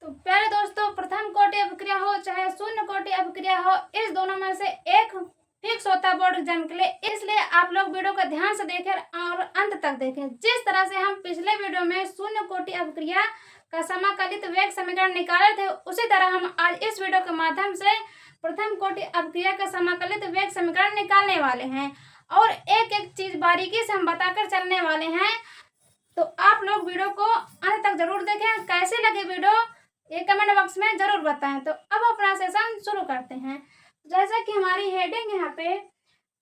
तो प्यारे दोस्तों, प्रथम कोटि अभिक्रिया हो चाहे शून्य कोटि अभिक्रिया हो, इस दोनों में से एक फिक्स होता है बोर्ड एग्जाम के लिए। इसलिए आप लोग वीडियो को ध्यान से देखें और अंत तक देखें। जिस तरह से हम पिछले वीडियो में शून्य कोटि अभिक्रिया का समाकलित वेग समीकरण निकाले थे, उसी तरह हम आज इस वीडियो के माध्यम से प्रथम कोटि अभिक्रिया का समाकलित वेग समीकरण निकालने वाले हैं और एक एक चीज बारीकी से हम बताकर चलने वाले हैं। तो आप लोग वीडियो को अंत तक जरूर देखें। कैसे लगे वीडियो ये कमेंट बॉक्स में जरूर बताएं। तो अब अपना सेशन शुरू करते हैं। जैसा कि हमारी हेडिंग यहाँ पे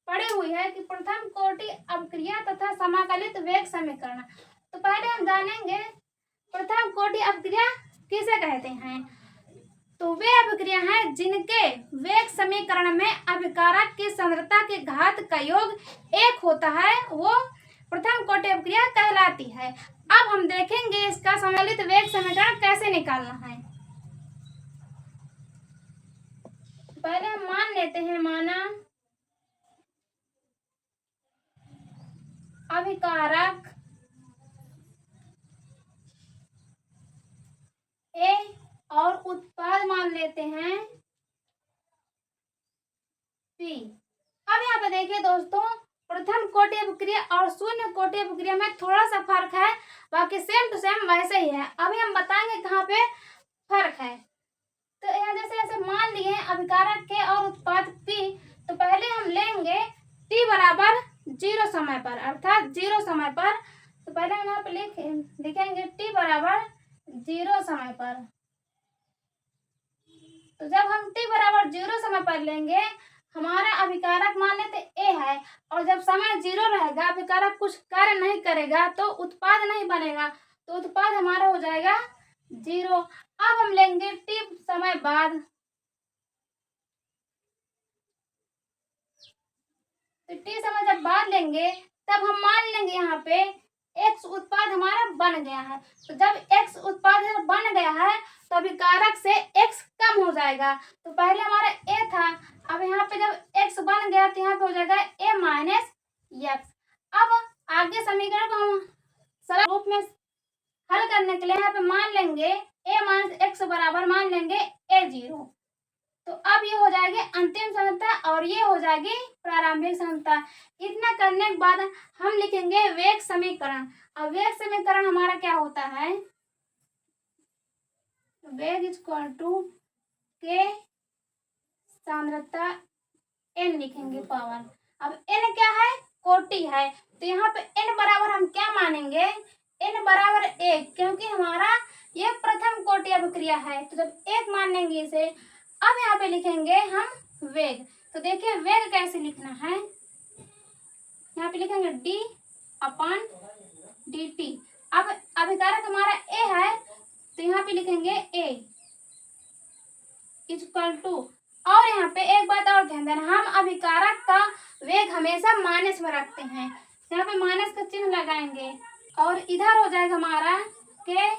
पड़ी हुई है कि प्रथम कोटि अभिक्रिया तथा समाकलित वेग समीकरण। तो पहले हम जानेंगे प्रथम कोटि अभिक्रिया किसे कहते हैं। तो वे अभिक्रिया हैं जिनके वेग समीकरण में अभिकारक की सांद्रता के घात का योग 1 होता है, वो प्रथम कोटि अभिक्रिया कहलाती है। अब हम देखेंगे इसका समाकलित वेग समीकरण कैसे निकालना है। पहले हम मान लेते हैं, माना अभिकारक ए और उत्पाद मान लेते हैं पी। अब यहाँ पे देखिए दोस्तों, प्रथम कोटि अभिक्रिया और शून्य कोटि अभिक्रिया में थोड़ा सा फर्क है, बाकी सेम टू सेम वैसे ही है। अभी हम बताएंगे कहाँ पे फर्क है। तो यहाँ जैसे ऐसे मान लिए अभिकारक के और उत्पाद पी, तो पहले हम लेंगे टी बराबर 0 समय पर, अर्थात 0 समय पर। तो पहले हम यहाँ पे लिखेंगे टी बराबर 0 समय पर। तो जब हम टी बराबर 0 समय पर लेंगे, हमारा अभिकारक मान लेते ए है, और जब समय 0 रहेगा, अभिकारक कुछ कार्य नहीं करेगा, तो उत्पाद नहीं बनेगा, तो उत्पाद हमारा हो जाएगा 0। अब हम लेंगे टी समय बाद, तो टी समय जब बाद लेंगे तब हम मान लेंगे यहाँ पे x उत्पाद हमारा बन गया है। तो जब x उत्पाद बन गया है तो अभिकारक से x कम हो जाएगा। तो पहले हमारा a था, अब यहाँ पे जब x बन गया तो यहाँ पे हो जाएगा a माइनस एक्स। अब आगे समीकरण को हम सरल रूप में हल करने के लिए यहाँ पे मान लेंगे a माइनस एक्स बराबर मान लेंगे a0। तो अब ये हो जाएगी अंतिम सांद्रता और ये हो जाएगी प्रारंभिक सांद्रता। इतना करने के बाद हम लिखेंगे वेग समीकरण। अब वेग समीकरण हमारा क्या होता है, वेग इक्वल टू के सांद्रता n लिखेंगे पावर। अब n क्या है, कोटि है, तो यहाँ पे n बराबर हम क्या मानेंगे, n बराबर 1, क्योंकि हमारा ये प्रथम कोटि अभिक्रिया है। तो जब 1 मान लेंगे इसे, अब यहाँ पे लिखेंगे हम वेग। तो देखिए वेग कैसे लिखना है, यहाँ पे लिखेंगे d अपन dt। अब अभिकारक हमारा a है, तो यहाँ पे लिखेंगे a इक्वल टू, और यहाँ पे एक बात और ध्यान देना, हम अभिकारक का वेग हमेशा माइनस में रखते हैं। यहाँ पे माइनस का चिन्ह लगाएंगे और इधर हो जाएगा हमारा के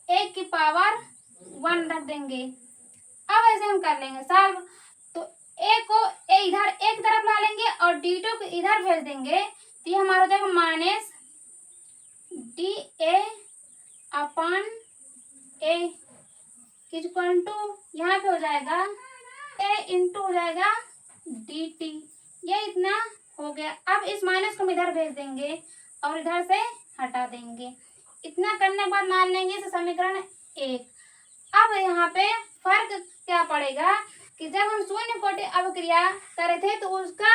a की पावर 1 रख देंगे। अब ऐसे हम कर लेंगे सॉल्व। तो a को इधर एक तरफ ला लेंगे और d2 को इधर भेज देंगे, तो ये हमारा हो जाएगा minus d a upon a equal to, यहाँ पे हो जाएगा a इंटू हो जाएगा dt। ये इतना हो गया। अब इस माइनस को हम इधर भेज देंगे और इधर से हटा देंगे। इतना करने के बाद मान लेंगे इसे समीकरण 1। अब यहाँ पे फर्क क्या पड़ेगा कि जब हम शून्य कोटि अभिक्रिया करे थे तो उसका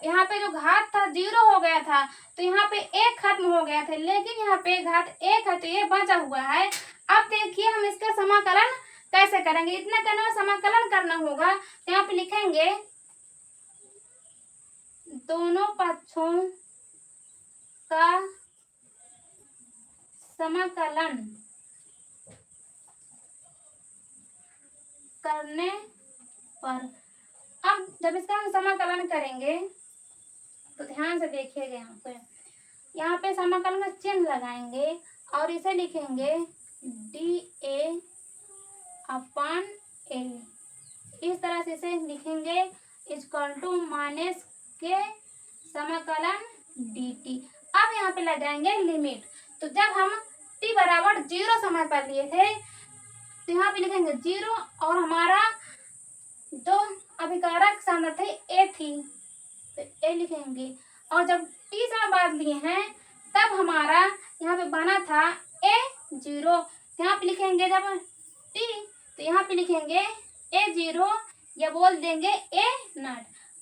यहाँ पे जो घात था 0 हो गया था, तो यहाँ पे 1 खत्म हो गया था, लेकिन यहाँ पे घात 1 है तो ये बचा हुआ है। अब देखिए हम इसका समाकलन कैसे करेंगे। इतना करने में समाकलन करना होगा, तो यहाँ पे लिखेंगे दोनों पक्षों का समाकलन करने पर। अब जब इसका हम समाकलन करेंगे तो ध्यान से देखिएगा, यहाँ पे समाकलन का चिन्ह लगाएंगे और इसे लिखेंगे डी ए अपन ए। इस तरह से इसे लिखेंगे इक्वल टू माइनस के समाकलन dt। अब यहाँ पे लगाएंगे लिमिट। तो जब हम t बराबर बराबर 0 समय पर लिए थे, तो यहाँ पे लिखेंगे 0 और हमारा जो अभिकारक सांद्रता थी ए थी, तो ए लिखेंगे। और जब टी समय बाद लिए हैं तब हमारा यहाँ पे बना था A0, यहाँ पे लिखेंगे जब टी, तो यहाँ पे लिखेंगे A0 या बोल देंगे A0।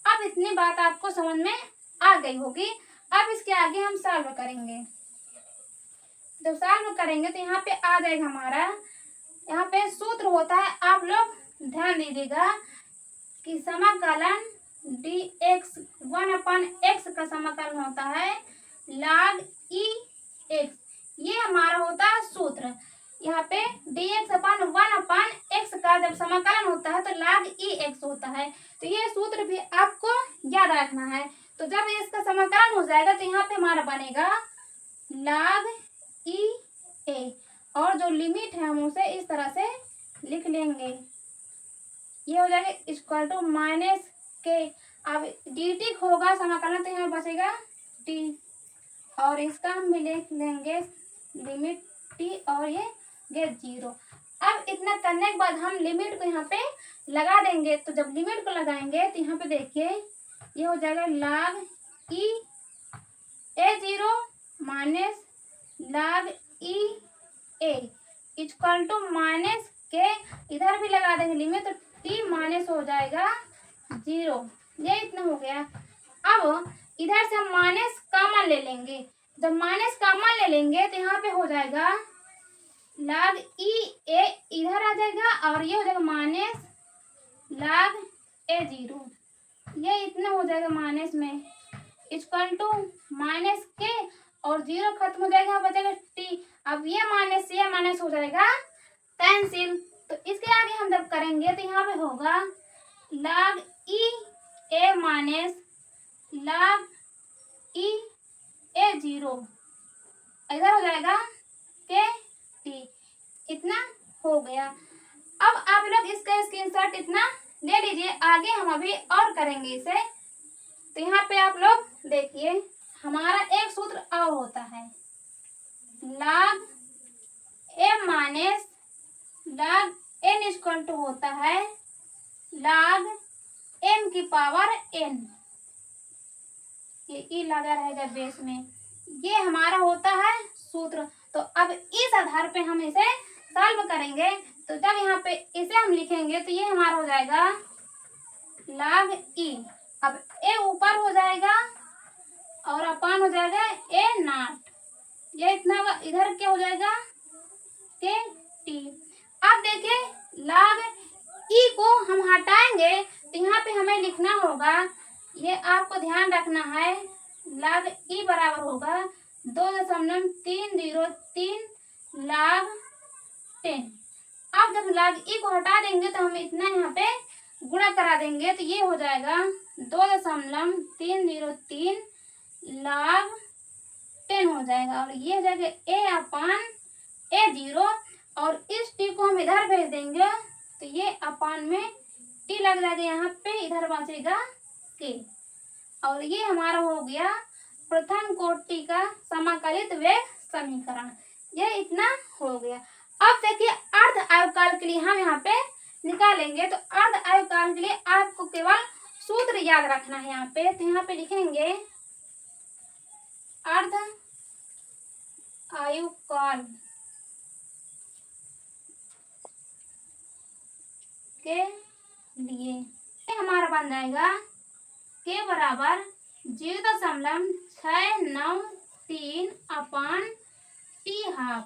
अब इतनी बात आपको समझ में आ गई होगी। अब इसके आगे हम सॉल्व करेंगे। जब सॉल्व करेंगे तो यहाँ पे आ जाएगा हमारा, यहाँ पे सूत्र होता है, आप लोग ध्यान दीजिएगा कि समाकलन dx 1/x का समाकलन होता है log e(x), ये हमारा होता है सूत्र। यहाँ पे dx/1/x का जब समाकलन होता है तो log e(x) होता है, तो ये सूत्र भी आपको याद रखना है। तो जब इसका समाकलन हो जाएगा तो यहाँ पे हमारा बनेगा log e(a), और जो लिमिट है हम उसे इस तरह से लिख लेंगे, ये हो जाएगा इक्वल टू माइनस के। अब dt होगा समाकलन तो यहाँ बचेगा t, और इसका हम लिख लेंगे लिमिट t और ये गेट 0। अब इतना करने के बाद हम लिमिट को यहाँ पे लगा देंगे, तो जब लिमिट को लगाएंगे तो यहाँ पे देखिए ये हो जाएगा log e a0 minus log e a equal to minus k, इधर भी लगा देंगे लिमिट तो t माइनस हो जाएगा 0। ये इतना हो गया। अब इधर से हम माइनस कॉमन ले लेंगे, जब माइनस कॉमन ले लेंगे तो यहाँ पे हो जाएगा log e a इधर आ जाएगा और ये हो जाएगा माइनस log a0, ये इतना हो जाएगा माइनस में इक्वल टू माइनस के, और 0 खत्म हो जाएगा, बचेगा t। अब ये माइनस हो जाएगा कैंसिल। तो इसके आगे हम जब करेंगे तो यहाँ पे होगा log e a minus log e a0, इधर हो जाएगा के t, इतना हो गया। अब आप लोग इसका स्क्रीनशॉट इतना ले लीजिए, आगे हम अभी और करेंगे इसे। तो यहाँ पे आप लोग देखिए हमारा एक सूत्र और होता है log m minus log n equal to होता है log m की पावर n, ये ई लगा रहेगा बेस में, ये हमारा होता है सूत्र। तो अब इस आधार पे हम इसे सॉल्व करेंगे, तो जब यहाँ पे इसे हम लिखेंगे तो ये हमारा हो जाएगा log e, अब a ऊपर हो जाएगा और अपान हो जाएगा a0, ये इतना होगा, इधर क्या हो जाएगा के t। अब देखिए log e को हम हटाएंगे तो यहाँ पे हमें लिखना होगा, ये आपको ध्यान रखना है, log e बराबर होगा 2.303 log 10। अब जब log e को हटा देंगे तो हम इतना यहाँ पे गुणा करा देंगे, तो ये हो जाएगा 2.303 log 10 हो जाएगा, और ये हो जाएगा a/a0, और इस t को हम इधर भेज देंगे तो ये अपान में t लग जाएगा, यहाँ पे इधर बचेगा k, और ये हमारा हो गया प्रथम कोटि का समाकलित वेग समीकरण। ये इतना हो गया। अब देखिए अर्ध आयतकाल के लिए हम यहाँ पे निकालेंगे, तो अर्ध आयतकाल के लिए आपको केवल सूत्र याद रखना है। यहाँ पे तो यहाँ पे लिखेंगे अर्ध आयुकाल के लिए हमारा बन जाएगा के बराबर 0.693 अपान t²,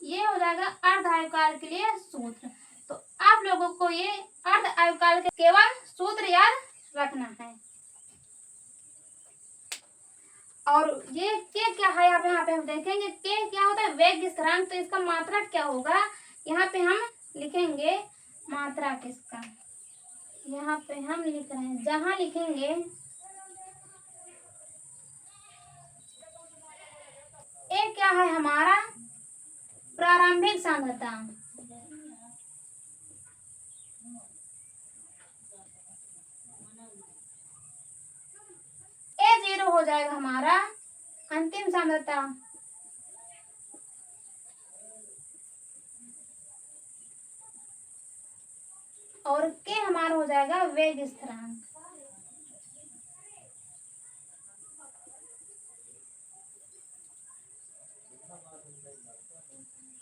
ये हो जाएगा अर्ध आयुकाल के लिए सूत्र। तो आप लोगों को ये अर्ध आयुकाल के केवल सूत्र याद रखना है। और ये के क्या है, यहाँ पे हम देखेंगे के क्या होता है, वेग स्थिरांक, तो इसका मात्रक क्या होगा, यहाँ पे हम लिखेंगे मात्रक इसका, यहाँ पे हम लिख रहे हैं, जहां लिखेंगे ए क्या है हमारा प्रारंभिक सांद्रता, A0 हो जाएगा हमारा अंतिम सांद्रता, और के हमारा हो जाएगा वेग स्थिरांक।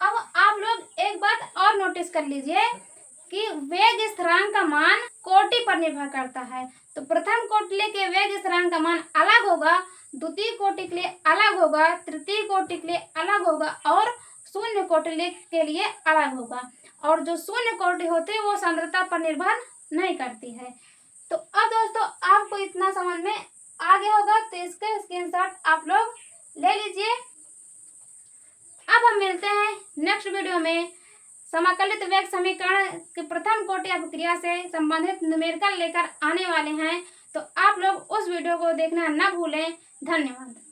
अब आप लोग एक बात और नोटिस कर लीजिए कि वेग स्थिरांक का मान कोटि पर निर्भर करता है। तो प्रथम कोटि के वेग स्थिरांक का मान अलग होगा, द्वितीय कोटि के लिए अलग होगा, तृतीय कोटि के लिए अलग होगा और शून्य कोटि के लिए अलग होगा। और जो शून्य कोटि होती है वो सांद्रता पर निर्भर नहीं करती है। तो अब दोस्तों आपको इतना समझ में आ गया होगा, तो इसके स्क्रीनशॉट आप लोग ले लीजिए। अब हम मिलते हैं नेक्स्ट वीडियो में। समाकलित वेग समीकरण के प्रथम कोटि अपक्रिया से संबंधित न्यूमेरिकल लेकर आने वाले हैं, तो आप लोग उस वीडियो को देखना न भूलें। धन्यवाद।